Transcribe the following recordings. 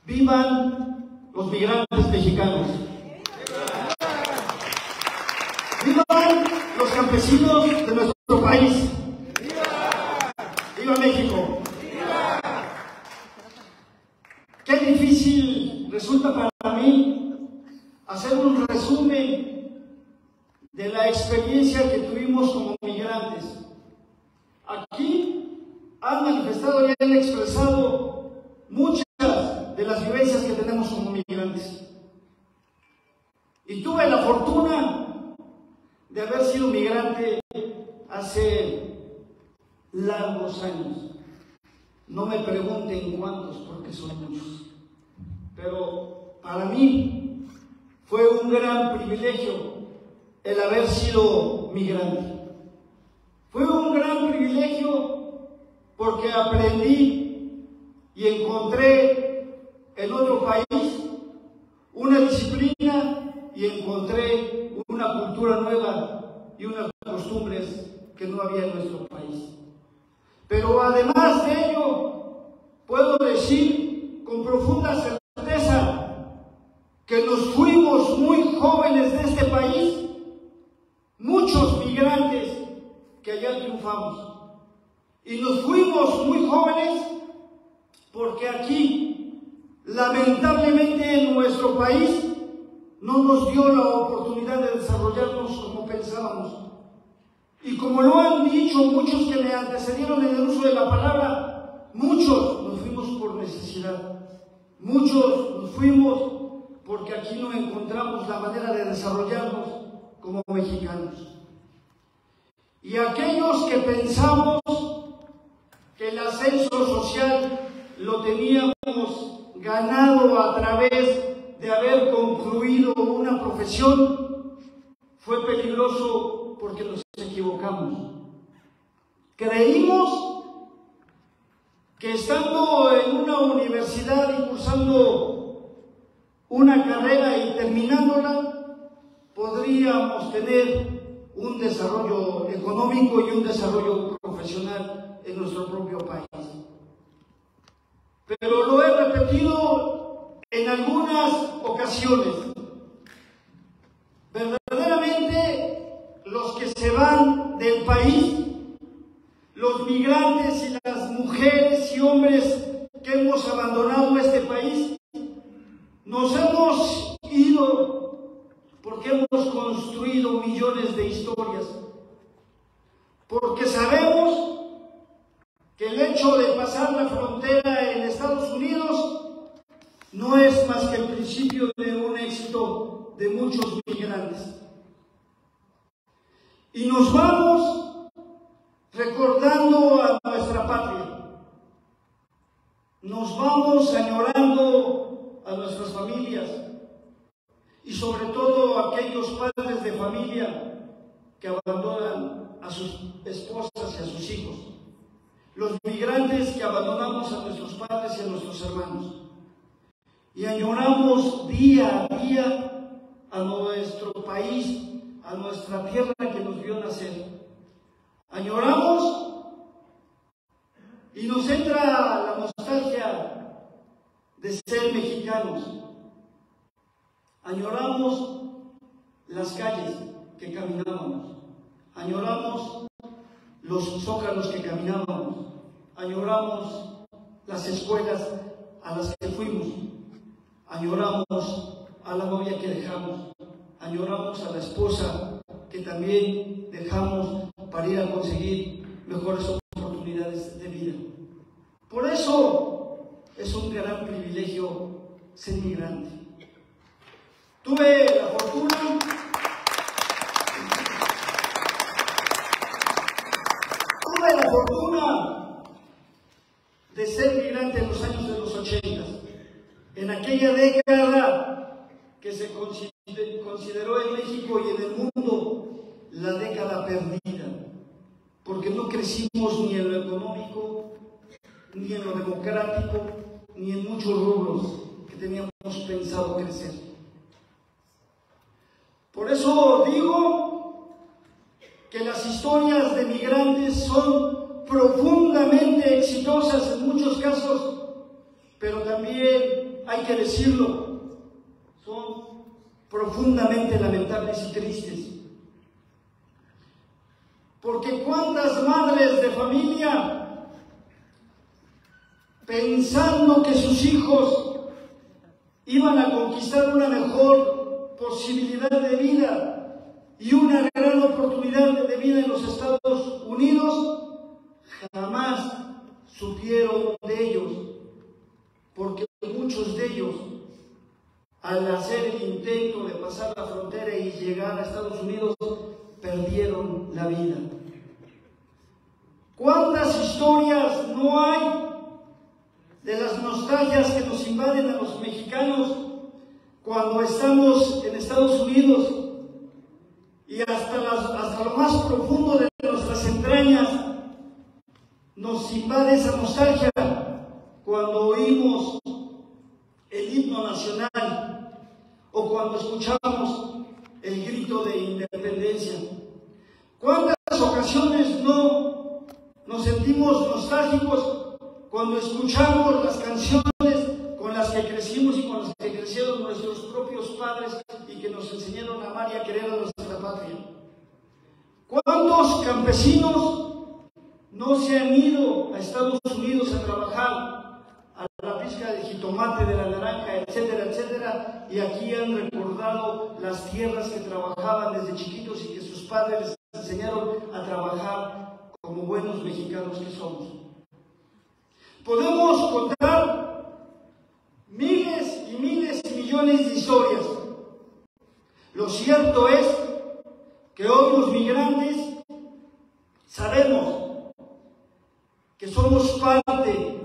Vivan los migrantes mexicanos. Vivan los campesinos de nuestro país. ¡Viva México! Qué difícil resulta para mí hacer un resumen de la experiencia que tuvimos como migrantes. Aquí han manifestado y han expresado muchas de las vivencias que tenemos como migrantes. Y tuve la fortuna de haber sido migrante hace largos años. No me pregunten cuántos, porque son muchos. Pero para mí fue un gran privilegio el haber sido migrante. Fue un gran privilegio porque aprendí y encontré en otro país una disciplina y encontré una cultura nueva y unas costumbres que no había en nuestro país. Pero además de ello, puedo decir con profunda certeza que nos fuimos muy jóvenes de este país, muchos migrantes que allá triunfamos. Y nos fuimos muy jóvenes porque aquí, lamentablemente en nuestro país, no nos dio la oportunidad de desarrollarnos como pensábamos. Y como lo han dicho muchos que me antecedieron en el uso de la palabra, muchos nos fuimos por necesidad. Muchos nos fuimos porque aquí no encontramos la manera de desarrollarnos como mexicanos. Y aquellos que pensamos que el ascenso social lo teníamos ganado a través de haber concluido una profesión, fue peligroso porque nos equivocamos. Creímos que estando en una universidad y cursando una carrera y terminándola, podríamos tener un desarrollo económico y un desarrollo profesional en nuestro propio país. Pero lo he repetido en algunas ocasiones. Verdaderamente, los que se van del país, los migrantes y las mujeres y hombres que hemos abandonado este país, nos hemos ido porque hemos construido millones de historias, porque sabemos que el hecho de pasar la frontera en Estados Unidos no es más que el principio de un éxito de muchos migrantes. Y nos vamos recordando a nuestra patria. Nos vamos añorando a nuestras familias y sobre todo a aquellos padres de familia que abandonan a sus esposas y a sus hijos. Los migrantes que abandonamos a nuestros padres y a nuestros hermanos. Y añoramos día a día a nuestro país, a nuestra tierra que nos vio nacer. Añoramos y nos entra la nostalgia de ser mexicanos. Añoramos las calles que caminábamos. Añoramos los zócalos que caminábamos. Añoramos las escuelas a las que fuimos. Añoramos a la novia que dejamos. Añoramos a la esposa que también dejamos para ir a conseguir mejores oportunidades de vida. Por eso es un gran privilegio ser migrante. Tuve la fortuna de ser migrante en los años de los 80, en aquella década que se consideró en México y en el mundo la década perdida, porque no crecimos ni en lo económico, ni en lo democrático, ni en muchos rubros que teníamos pensado crecer. Por eso digo que las historias de migrantes son profundamente exitosas en muchos casos, pero también hay que decirlo, son profundamente lamentables y tristes. Porque cuántas madres de familia, pensando que sus hijos iban a conquistar una mejor posibilidad de vida y una gran oportunidad de vida en los Estados Unidos, jamás supieron de ellos, porque muchos de ellos, al hacer el intento de pasar la frontera y llegar a Estados Unidos, perdieron la vida. ¿Cuántas historias no hay de las nostalgias que nos invaden a los mexicanos cuando estamos en Estados Unidos y hasta lo más profundo de nuestras entrañas nos invade esa nostalgia cuando oímos el himno nacional o cuando escuchamos el grito de independencia? ¿Cuántas ocasiones no nos sentimos nostálgicos cuando escuchamos las canciones con las que crecimos y con las que crecieron nuestros propios padres y que nos enseñaron a amar y a querer a nuestra patria? ¿Cuántos campesinos no se han ido a Estados Unidos a trabajar a la pizca de jitomate, de la naranja, etcétera, etcétera, y aquí han recordado las tierras que trabajaban desde chiquitos y que sus padres les enseñaron a trabajar como buenos mexicanos que somos? Podemos contar miles y miles y millones de historias. Lo cierto es que hoy los migrantes sabemos que somos parte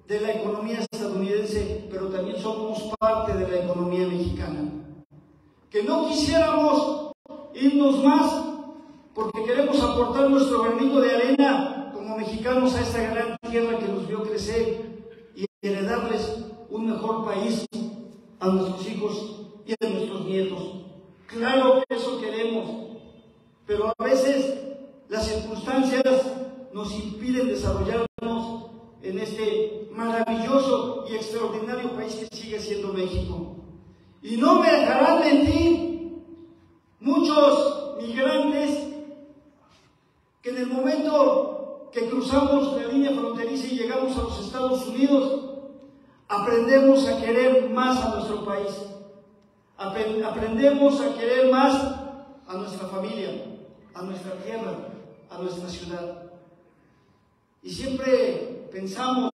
de la economía estadounidense, pero también somos parte de la economía mexicana. Que no quisiéramos irnos más porque queremos aportar nuestro granito de arena como mexicanos a esta gran tierra que nos vio crecer y heredarles un mejor país a nuestros hijos y a nuestros nietos. Claro que eso queremos, pero a veces las circunstancias nos impiden desarrollarnos en este maravilloso y extraordinario país que sigue siendo México. Y no me dejarán mentir muchos migrantes que en el momento que cruzamos la línea fronteriza y llegamos a los Estados Unidos, aprendemos a querer más a nuestro país, aprendemos a querer más a nuestra familia, a nuestra tierra, a nuestra ciudad. Y siempre pensamos,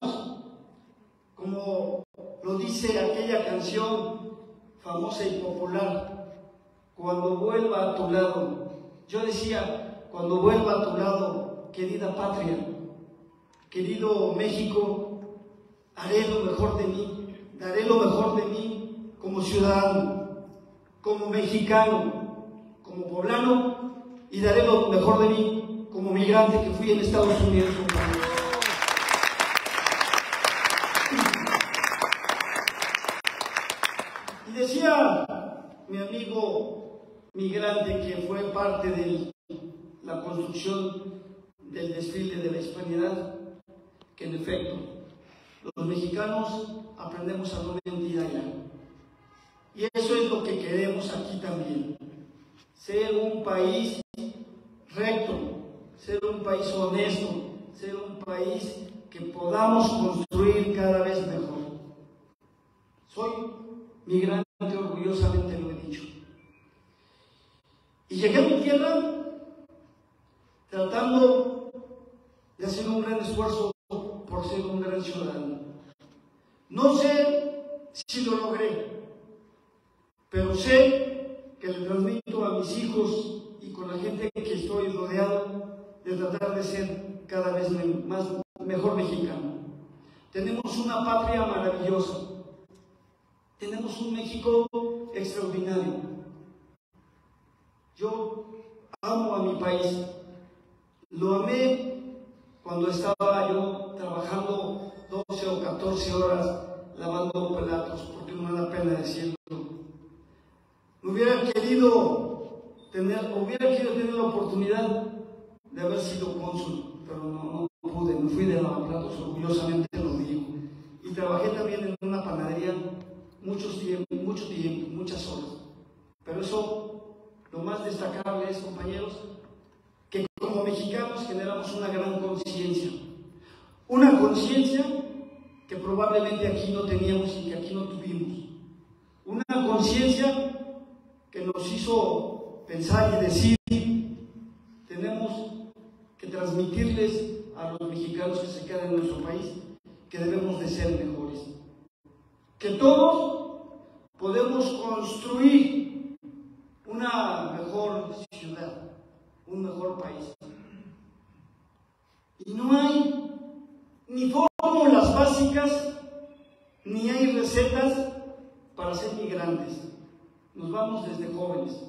como lo dice aquella canción famosa y popular, cuando vuelva a tu lado. Yo decía, cuando vuelva a tu lado, querida patria, querido México, haré lo mejor de mí, daré lo mejor de mí como ciudadano, como mexicano, como poblano, y daré lo mejor de mí como migrante que fui en Estados Unidos. Y decía mi amigo migrante que fue parte de la construcción del desfile de la hispanidad, que en efecto los mexicanos aprendemos a no mentir allá. Y eso es lo que queremos aquí también, ser un país recto, ser un país honesto, ser un país que podamos construir cada vez mejor. Soy migrante, orgullosamente lo he dicho. Y llegué a mi tierra tratando de hacer un gran esfuerzo por ser un gran ciudadano. No sé si lo logré, pero sé que le transmito a mis hijos y con la gente que estoy rodeado de tratar de ser cada vez mejor mexicano. Tenemos una patria maravillosa. Tenemos un México extraordinario. Yo amo a mi país. Lo amé cuando estaba yo trabajando 12 o 14 horas lavando platos, porque no me da pena decirlo. Hubiera querido tener la oportunidad de haber sido cónsul, pero no pude. Me fui de lavaplatos, orgullosamente lo digo. Y trabajé también en una panadería mucho tiempo, muchas horas. Pero eso, lo más destacable es, compañeros, que como mexicanos generamos una gran conciencia. Una conciencia que probablemente aquí no teníamos y que aquí no tuvimos. Una conciencia que nos hizo pensar y decir, tenemos que transmitirles a los mexicanos que se quedan en nuestro país que debemos de ser mejores. Que todos podemos construir una mejor ciudad, un mejor país. Y no hay ni fórmulas básicas, ni hay recetas para ser migrantes. Nos vamos desde jóvenes.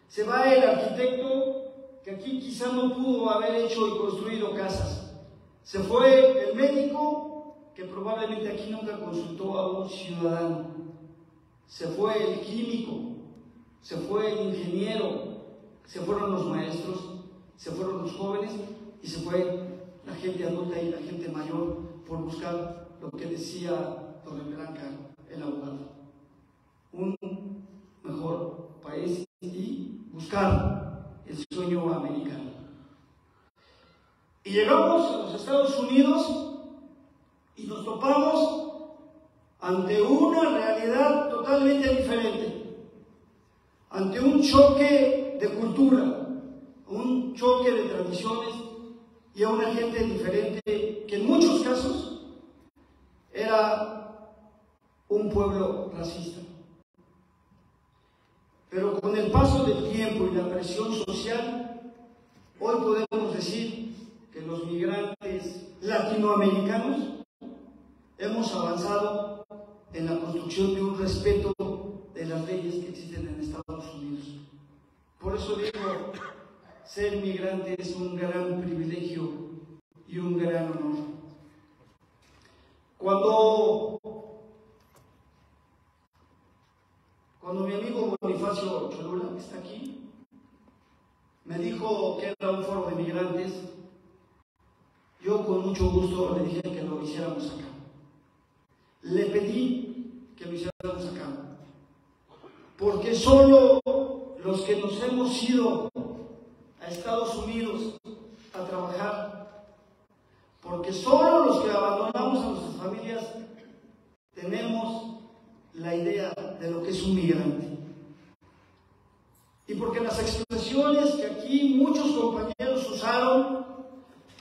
Se va el arquitecto que aquí quizá no pudo haber hecho y construido casas. Se fue el médico que probablemente aquí nunca consultó a un ciudadano. Se fue el químico, se fue el ingeniero, se fueron los maestros, se fueron los jóvenes y se fue la gente adulta y la gente mayor por buscar lo que decía don Blanca, el abogado. Un mejor país y buscar el sueño americano. Y llegamos a los Estados Unidos y nos topamos ante una realidad totalmente diferente, ante un choque de cultura, un choque de tradiciones y a una gente diferente que en muchos casos era un pueblo racista. Pero con el paso del tiempo y la presión social, hoy podemos decir que los migrantes latinoamericanos hemos avanzado en la construcción de un respeto de las leyes que existen en Estados Unidos. Por eso digo, ser migrante es un gran privilegio y un gran honor. Cuando mi amigo Bonifacio Cholula, que está aquí, me dijo que era un foro de migrantes, yo con mucho gusto le dije que lo hiciéramos acá. Le pedí que lo hiciéramos acá, porque solo los que nos hemos ido a Estados Unidos a trabajar, porque solo los que abandonamos a nuestras familias tenemos la idea de lo que es un migrante. Y porque las expresiones que aquí muchos compañeros usaron,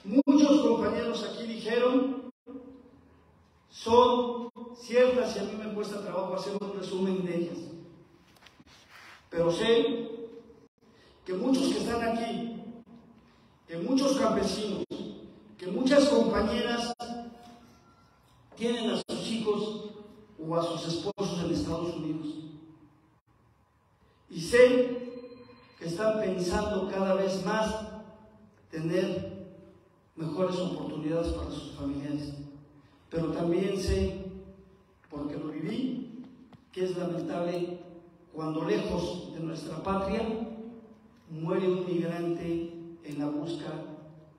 muchos compañeros aquí dijeron, son ciertas y a mí me cuesta trabajo hacer un resumen de ellas. Pero sé que muchos que están aquí, que muchos campesinos, que muchas compañeras tienen a sus hijos o a sus esposos en Estados Unidos. Y sé que están pensando cada vez más tener mejores oportunidades para sus familiares. Pero también sé, porque lo viví, que es lamentable cuando lejos de nuestra patria muere un migrante en la búsqueda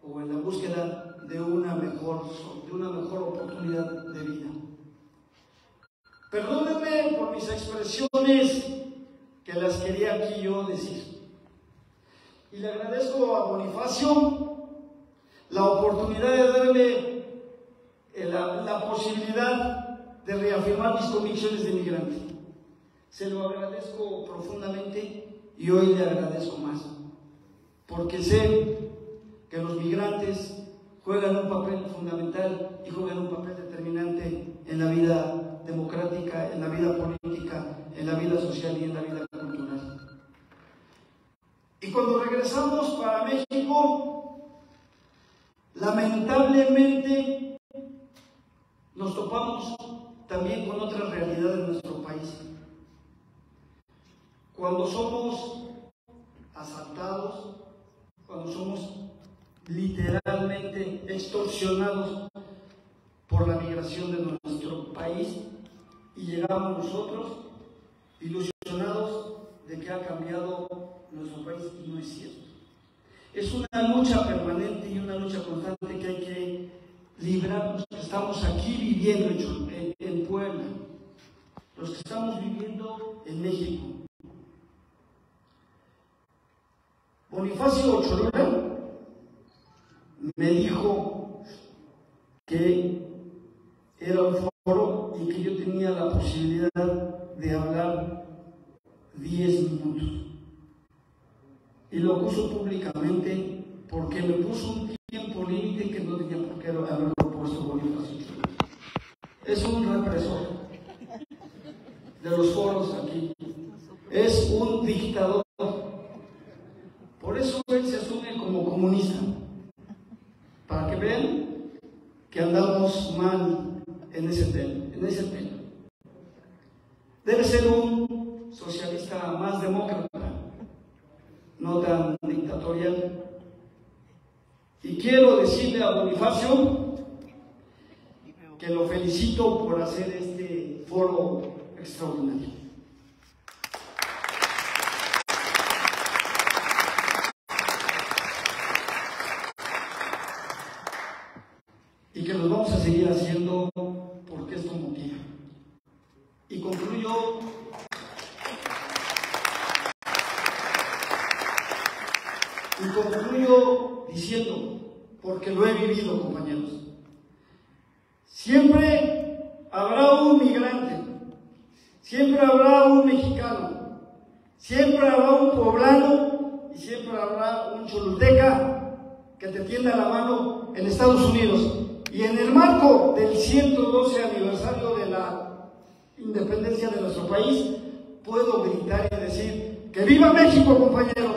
o en la búsqueda de una mejor oportunidad de vida. Perdónenme por mis expresiones que las quería aquí yo decir. Y le agradezco a Bonifacio la oportunidad de darle la posibilidad de reafirmar mis convicciones de migrante. Se lo agradezco profundamente y hoy le agradezco más, porque sé que los migrantes juegan un papel fundamental y juegan un papel determinante en la vida democrática, en la vida política, en la vida social y en la vida cultural. Y cuando regresamos para México, lamentablemente nos topamos también con otra realidad en nuestro país. Cuando somos asaltados, cuando somos literalmente extorsionados por la migración de nuestro país y llegamos nosotros ilusionados de que ha cambiado nuestro país y no es cierto. Es una lucha permanente y una lucha constante que hay que librarnos. Estamos aquí viviendo en Bonifacio Cholula me dijo que era un foro y que yo tenía la posibilidad de hablar 10 minutos. Y lo puso públicamente porque me puso un tiempo límite que no tenía por qué haberlo puesto Bonifacio Cholula. Es un represor de los foros aquí. Es un dictador. Por eso él se asume como comunista. Para que vean que andamos mal en ese tema. Debe ser un socialista más demócrata, no tan dictatorial. Y quiero decirle a Bonifacio que lo felicito por hacer este foro extraordinario. Y que los vamos a seguir haciendo porque esto motiva. Y concluyo diciendo, porque lo he vivido, compañeros, siempre habrá un migrante, siempre habrá un mexicano, siempre habrá un poblano y siempre habrá un choluteca que te tienda la mano en Estados Unidos. Y en el marco del 112 aniversario de la independencia de nuestro país, puedo gritar y decir que ¡viva México, compañeros!